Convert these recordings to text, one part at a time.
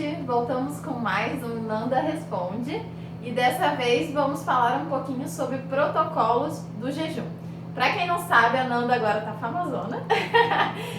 gente, voltamos com mais um Nanda Responde e dessa vez vamos falar um pouquinho sobre protocolos do jejum. Para quem não sabe, a Nanda agora tá famosona.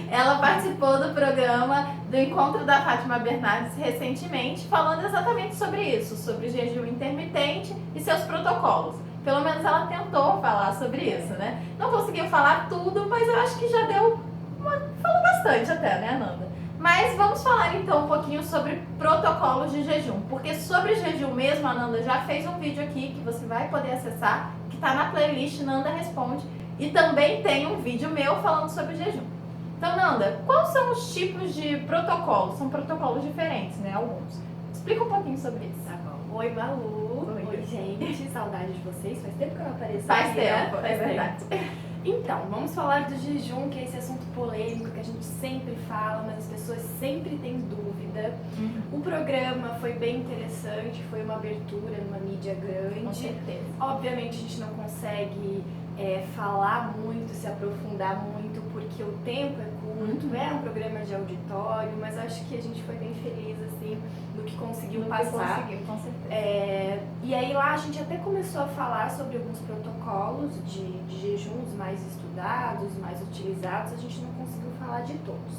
Ela participou do programa do Encontro da Fátima Bernardes recentemente, falando exatamente sobre isso, sobre jejum intermitente e seus protocolos. Pelo menos ela tentou falar sobre isso, né? Não conseguiu falar tudo, mas eu acho que já falou bastante até, né, Nanda? Mas vamos falar então um pouquinho sobre protocolos de jejum, porque sobre jejum mesmo a Nanda já fez um vídeo aqui que você vai poder acessar, que está na playlist Nanda Responde, e também tem um vídeo meu falando sobre jejum. Então, Nanda, quais são os tipos de protocolos? São protocolos diferentes, né, alguns. Explica um pouquinho sobre isso. Tá bom. Oi, Malu. Oi, gente. Saudade de vocês. Faz tempo que eu não apareço Faz aqui, tempo, né? é verdade. Então, vamos falar do jejum, que é esse assunto polêmico que a gente sempre fala, mas as pessoas sempre têm dúvida. O programa foi bem interessante, foi uma abertura numa mídia grande. Com certeza. Obviamente a gente não consegue falar muito, se aprofundar muito, porque o tempo é curto, é um programa de auditório, mas acho que a gente foi bem feliz assim no que conseguiu passar. Conseguiu, com certeza. E aí lá a gente até começou a falar sobre alguns protocolos de jejuns mais estudados, mais utilizados, a gente não conseguiu falar de todos.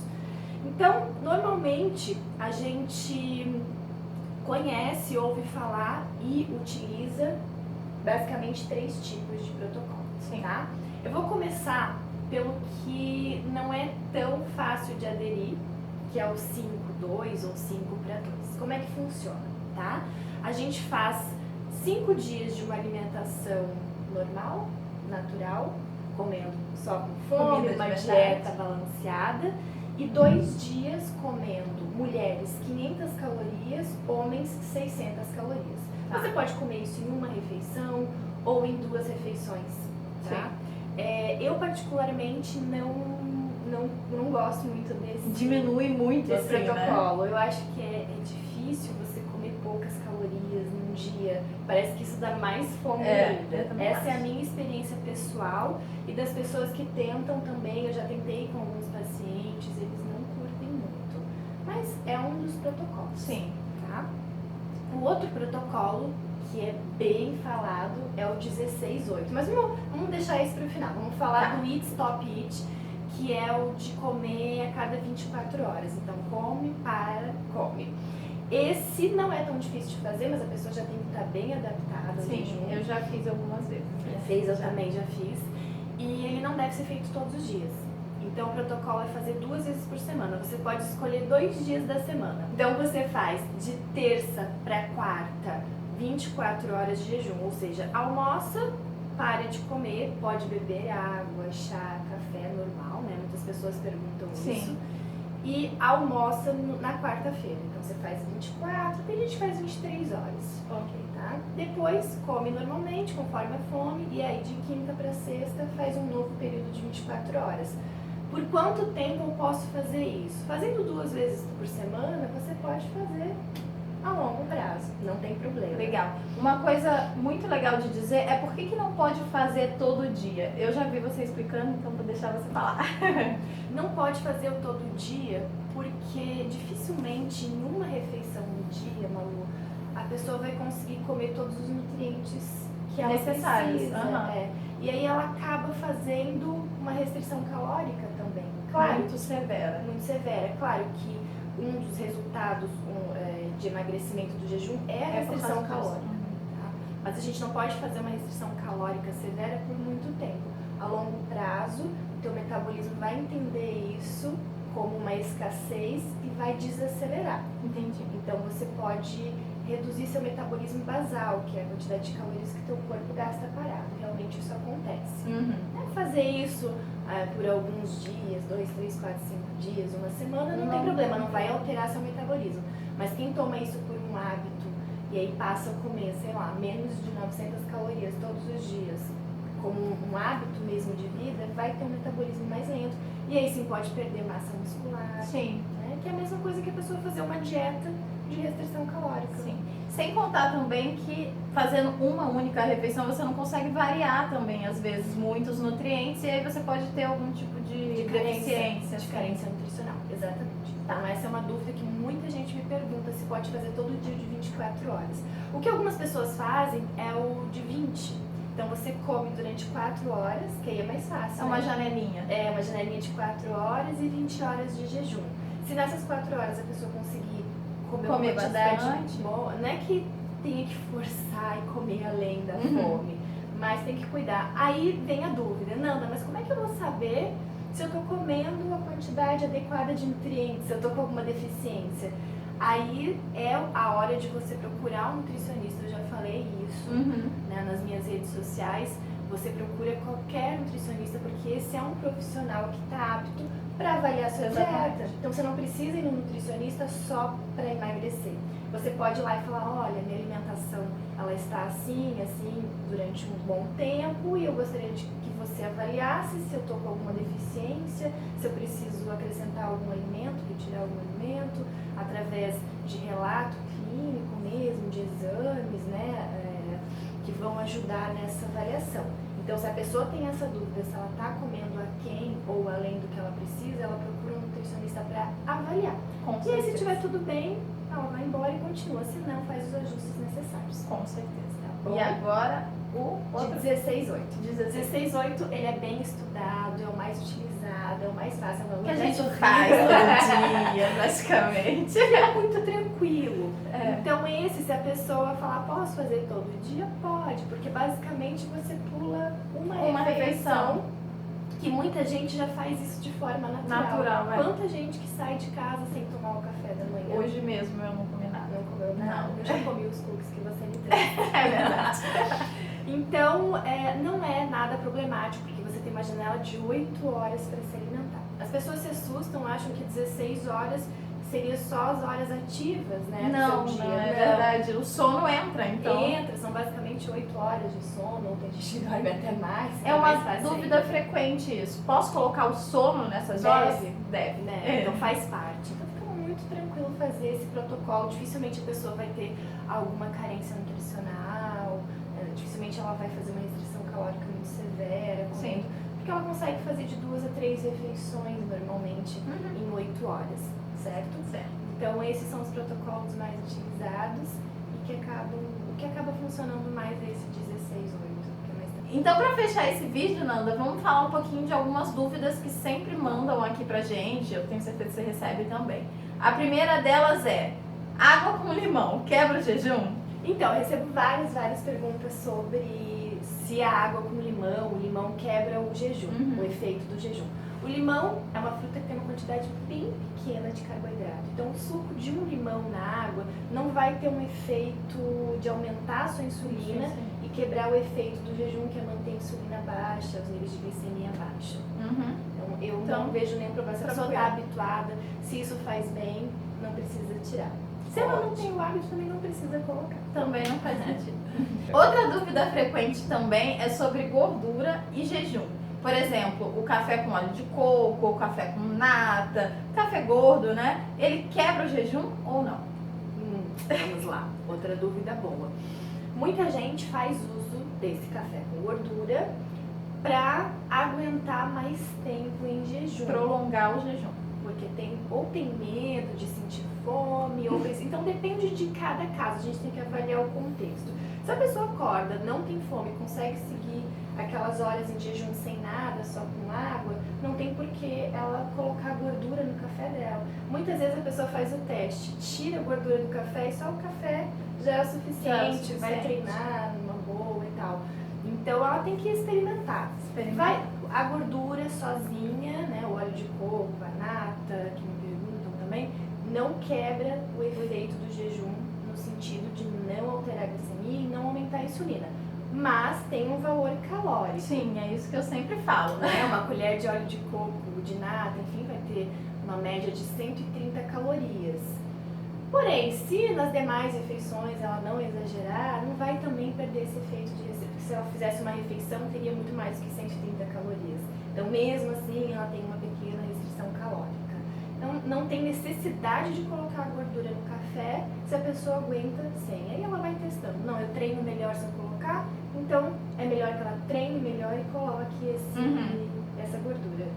Então, normalmente a gente conhece, ouve falar e utiliza basicamente 3 tipos de protocolos, tá? Eu vou começar pelo que não é tão fácil de aderir, que é o 5-2 ou 5-2. Como é que funciona, tá? A gente faz 5 dias de uma alimentação normal, natural, comendo só com fome, uma dieta balanceada, e 2 dias comendo mulheres 500 calorias, homens 600 calorias. Você pode comer isso em uma refeição ou em 2 refeições, tá? Eu particularmente não gosto muito desse Diminui muito desse assim, protocolo. né? Eu acho que é difícil você comer poucas calorias num dia. Parece que isso dá mais fome ainda. Essa é a minha experiência pessoal e das pessoas que tentam também. Eu já tentei com alguns pacientes, eles não curtem muito. Mas é um dos protocolos. Sim. Tá? O outro protocolo que é bem falado é o 16-8. Mas vamos deixar isso para o final. Vamos falar do Eat, Stop, Eat, que é o de comer a cada 24 horas. Então, come, para, come. Esse não é tão difícil de fazer, mas a pessoa já tem que estar bem adaptada. Sim, eu já fiz algumas vezes. Eu também já fiz. E ele não deve ser feito todos os dias. Então, o protocolo é fazer 2 vezes por semana. Você pode escolher 2 dias da semana. Então, você faz de terça para quarta, 24 horas de jejum. Ou seja, almoça, para de comer, pode beber água, chá, café normal, né? Muitas pessoas perguntam isso. E almoça na quarta-feira. Então, você faz 24, tem gente que faz 23 horas. Ok, tá? Depois, come normalmente, conforme a fome. E aí, de quinta para sexta, faz um novo período de 24 horas. Por quanto tempo eu posso fazer isso? Fazendo 2 vezes por semana, você pode fazer a longo prazo, não tem problema. Legal. Uma coisa muito legal de dizer é por que não pode fazer todo dia? Eu já vi você explicando, então vou deixar você falar. Não pode fazer o todo dia porque dificilmente em uma refeição no dia, Malu, a pessoa vai conseguir comer todos os nutrientes que ela precisa. E aí ela acaba fazendo uma restrição calórica também. Claro, muito severa. Muito severa. Claro que um dos resultados de emagrecimento do jejum é a restrição calórica. Tá? Mas a gente não pode fazer uma restrição calórica severa por muito tempo. A longo prazo, o teu metabolismo vai entender isso como uma escassez e vai desacelerar. Entendi. Então você pode reduzir seu metabolismo basal, que é a quantidade de calorias que teu corpo gasta parado. Realmente isso acontece. Fazer isso por alguns dias, 2, 3, 4, 5 dias, uma semana, não tem problema, não vai alterar seu metabolismo. Mas quem toma isso por um hábito e aí passa a comer, sei lá, menos de 900 calorias todos os dias, como um hábito mesmo de vida, vai ter um metabolismo mais lento. E aí sim pode perder massa muscular. Sim. Né? Que é a mesma coisa que a pessoa fazer uma dieta de restrição calórica. Sim. Sem contar também que fazendo uma única refeição você não consegue variar também, às vezes, muitos nutrientes e aí você pode ter algum tipo de deficiência. De carência nutricional, exatamente. Então essa é uma dúvida que muita gente me pergunta se pode fazer todo dia de 24 horas. O que algumas pessoas fazem é o de 20. Então você come durante 4 horas, que aí é mais fácil. É uma janelinha. É uma janelinha de 4 horas e 20 horas de jejum. Se nessas 4 horas a pessoa conseguir comer uma quantidade bastante. boa, não é que tenha que forçar e comer além da fome, mas tem que cuidar. Aí vem a dúvida, Nanda, mas como é que eu vou saber se eu estou comendo a quantidade adequada de nutrientes, se eu estou com alguma deficiência? Aí é a hora de você procurar um nutricionista, eu já falei isso, né, nas minhas redes sociais. Você procura qualquer nutricionista, porque esse é um profissional que está apto para avaliar a sua dieta. Então você não precisa ir no nutricionista só para emagrecer. Você pode ir lá e falar, olha, minha alimentação ela está assim, assim, durante um bom tempo e eu gostaria de que você avaliasse se eu estou com alguma deficiência, se eu preciso acrescentar algum alimento, retirar algum alimento, através de relato clínico mesmo, de exames, né, que vão ajudar nessa avaliação. Então, se a pessoa tem essa dúvida, se ela está comendo aquém ou além do que ela precisa, ela procura um nutricionista para avaliar. E aí, se estiver tudo bem, ela vai embora e continua, se não, faz os ajustes necessários. Com certeza. Tá bom? E agora, o outro... De 16,8. 16,8 ele é bem estudado, é o mais utilizado, é o mais fácil. Que a gente faz todo dia, basicamente. É muito tranquilo. É. Então esse, se a pessoa falar, posso fazer todo dia? Pode, porque basicamente você pula uma refeição, que muita gente já faz isso de forma natural. Quanta gente que sai de casa sem tomar o café da manhã? Hoje mesmo eu não comi nada. Não comeu nada? Não. Eu já comi os cookies que você me trouxe. É verdade. Então, não é nada problemático, porque você tem uma janela de 8 horas para se alimentar. As pessoas se assustam, acham que 16 horas seria só as horas ativas, né? Não, do seu dia. não, é verdade. O sono entra, então. Entra, são basicamente 8 horas de sono, ou tem gente que dorme até mais. É uma dúvida frequente isso. Posso colocar o sono nessas horas? Deve. Né? Então faz parte. Então fica muito tranquilo fazer esse protocolo. Dificilmente a pessoa vai ter alguma carência nutricional, dificilmente ela vai fazer uma restrição calórica muito severa, Sim. Porque ela consegue fazer de 2 a 3 refeições normalmente em 8 horas, certo? Então esses são os protocolos mais utilizados e o que acaba funcionando mais é esse 16/8. Então, para fechar esse vídeo, Nanda, vamos falar um pouquinho de algumas dúvidas que sempre mandam aqui pra gente. Eu tenho certeza que você recebe também. A primeira delas é: água com limão quebra o jejum? Então, eu recebo várias perguntas sobre se a água com limão, o limão quebra o jejum, o efeito do jejum. O limão é uma fruta que tem uma quantidade bem pequena de carboidrato. Então, o suco de um limão na água não vai ter um efeito de aumentar a sua insulina e quebrar o efeito do jejum, que é manter a insulina baixa, os níveis de glicemia baixa. Então, eu não vejo nenhum problema. Se a pessoa está habituada, se isso faz bem, não precisa tirar. Se ela não tem o hábito, também não precisa colocar. Também não faz sentido. Outra dúvida frequente também é sobre gordura e jejum. Por exemplo, o café com óleo de coco, o café com nata, café gordo, né? Ele quebra o jejum ou não? Vamos lá, outra dúvida boa. Muita gente faz uso desse café com gordura para aguentar mais tempo em jejum. Prolongar o jejum. Porque ou tem medo de sentir fome, ou então depende de cada caso, a gente tem que avaliar o contexto. Se a pessoa acorda, não tem fome, consegue seguir aquelas horas em jejum sem nada, só com água, não tem por que ela colocar gordura no café dela. Muitas vezes a pessoa faz o teste, tira a gordura do café e só o café já é o suficiente, vai treinar numa boa e tal. Então ela tem que experimentar. A gordura sozinha, né, o óleo de coco, a nata, que me perguntam também, não quebra o efeito do jejum no sentido de não alterar a glicemia e não aumentar a insulina. Mas tem um valor calórico. Sim, é isso que eu sempre falo, né? Uma colher de óleo de coco, de nata, enfim, vai ter uma média de 130 calorias. Porém, se nas demais refeições ela não exagerar, não vai também perder esse efeito de receita. Porque se ela fizesse uma refeição, teria muito mais que 130 calorias. Então, mesmo assim, ela tem uma pequena restrição calórica. não tem necessidade de colocar a gordura no café se a pessoa aguenta sem. Aí ela vai testando. Não, eu treino melhor se eu colocar, então é melhor que ela treine melhor e coloque essa gordura.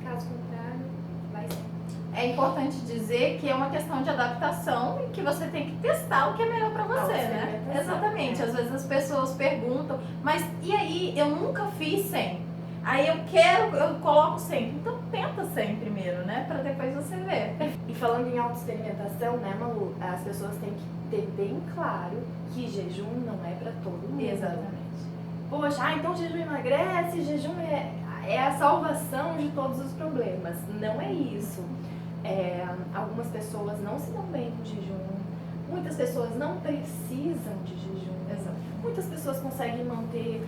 Caso contrário, vai ser. É importante dizer que é uma questão de adaptação e que você tem que testar o que é melhor pra você, né? Exatamente. Às vezes as pessoas perguntam, mas e aí, eu nunca fiz sem. Aí eu coloco sempre. Então tenta sem primeiro, né? Pra depois você ver. E falando em autoexperimentação, né, Malu? As pessoas têm que ter bem claro que jejum não é pra todo mundo. Exatamente. Poxa, então jejum emagrece, jejum é a salvação de todos os problemas. Não é isso. Algumas pessoas não se dão bem com jejum. Muitas pessoas não precisam de jejum. Exato. Muitas pessoas conseguem manter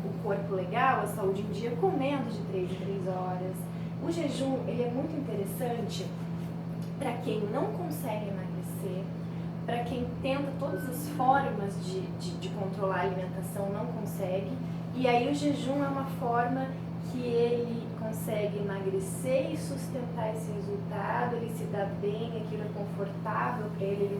o corpo legal, a saúde em dia, comendo de 3 em 3 horas. O jejum, ele é muito interessante para quem não consegue emagrecer, para quem tenta todas as formas de controlar a alimentação, não consegue. E aí o jejum é uma forma que ele consegue emagrecer e sustentar esse resultado, ele se dá bem, aquilo é confortável para ele,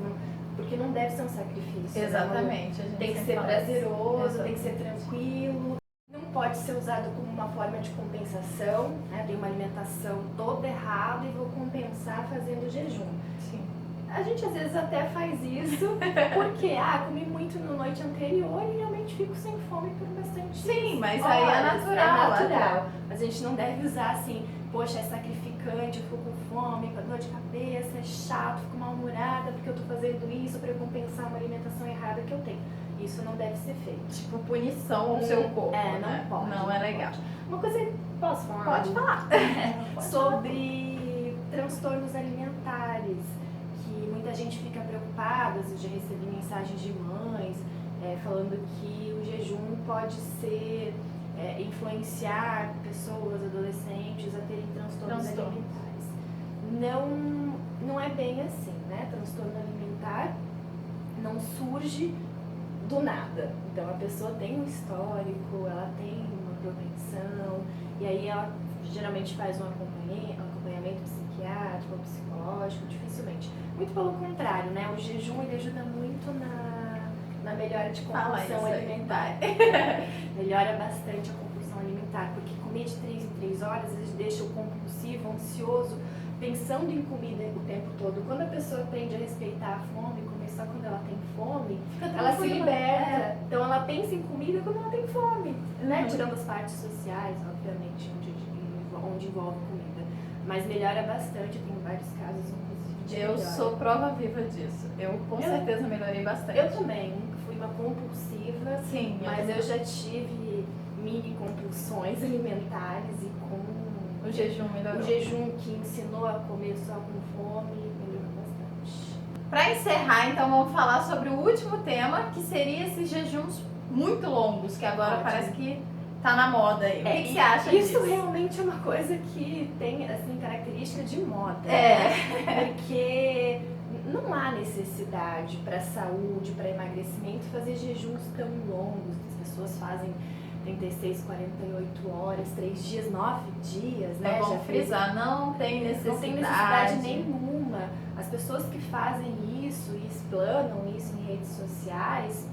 porque não deve ser um sacrifício. Exatamente. Né? Tem que ser prazeroso, tem que ser tranquilo. Não pode ser usado como uma forma de compensação, né? Tem uma alimentação toda errada e vou compensar fazendo jejum. Sim. A gente às vezes até faz isso porque, comi muito na noite anterior e realmente fico sem fome por bastante Sim, mas horas. aí é natural. É natural. Mas a gente não deve usar assim, poxa, é sacrificante, eu fico com fome, com dor de cabeça, é chato, fico mal-humorada porque eu tô fazendo isso para compensar uma alimentação errada que eu tenho. Isso não deve ser feito. Tipo, punição ao seu corpo, não né? pode. Não é legal. Pode. Uma coisa, posso falar? Pode falar. Sobre transtornos alimentares, que muita gente fica preocupada. Eu já recebi mensagens de mães falando que o jejum pode ser influenciar pessoas, adolescentes a terem transtornos alimentares. Não é bem assim, né? Transtorno alimentar não surge do nada. Então a pessoa tem um histórico, ela tem uma propensão, e aí ela geralmente faz um acompanhamento psiquiátrico ou psicológico, dificilmente. Muito pelo contrário, né? O jejum ele ajuda muito na melhora de compulsão alimentar. Melhora bastante a compulsão alimentar, porque comer de 3 em 3 horas às vezes deixa o compulsivo, ansioso, pensando em comida o tempo todo. Quando a pessoa aprende a respeitar a fome, comer só quando ela tem fome, ela se liberta. Então ela pensa em comida quando ela tem fome, né? Tirando as partes sociais, obviamente, onde envolve comida. Mas melhora bastante, eu tenho vários casos, inclusive, de Eu melhora. sou prova viva disso. Eu com certeza melhorei bastante. Eu também, fui uma compulsiva, Sim, mas eu já tive mini compulsões alimentares e com o jejum melhorou. O jejum que ensinou a comer só com fome melhorou bastante. Para encerrar, então, vamos falar sobre o último tema, que seria esses jejuns muito longos, que agora parece que tá na moda aí. O que você acha disso? Isso realmente é uma coisa que tem, assim, característica de moda. Porque não há necessidade para saúde, para emagrecimento, fazer jejuns tão longos. As pessoas fazem 36, 48 horas, 3 dias, 9 dias, né? Vamos frisar, não tem necessidade. Não tem necessidade nenhuma. As pessoas que fazem isso e explanam isso em redes sociais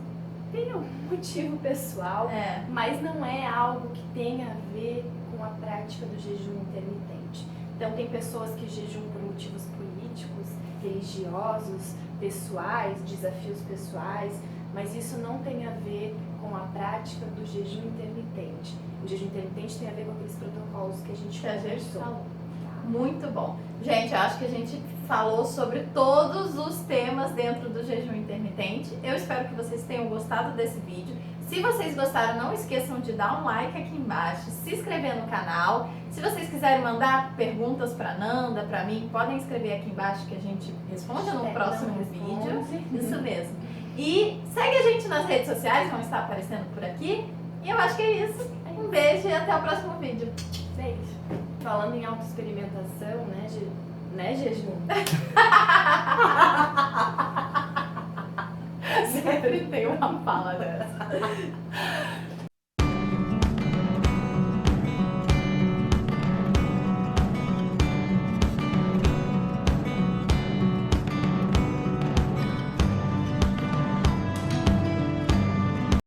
tem algum motivo pessoal, mas não é algo que tenha a ver com a prática do jejum intermitente. Então tem pessoas que jejuam por motivos políticos, religiosos, pessoais, desafios pessoais, mas isso não tem a ver com a prática do jejum intermitente. O jejum intermitente tem a ver com aqueles protocolos que a gente falou. Muito bom. Gente, eu acho que a gente falou sobre todos os temas dentro do jejum intermitente. Eu espero que vocês tenham gostado desse vídeo. Se vocês gostaram, não esqueçam de dar um like aqui embaixo, se inscrever no canal. Se vocês quiserem mandar perguntas para Nanda, para mim, podem escrever aqui embaixo que a gente responde no próximo vídeo. Isso mesmo. E segue a gente nas redes sociais, vão estar aparecendo por aqui. E eu acho que é isso. Um beijo e até o próximo vídeo. Beijo. Falando em autoexperimentação, né, jejum? Sempre tem uma fala dessa.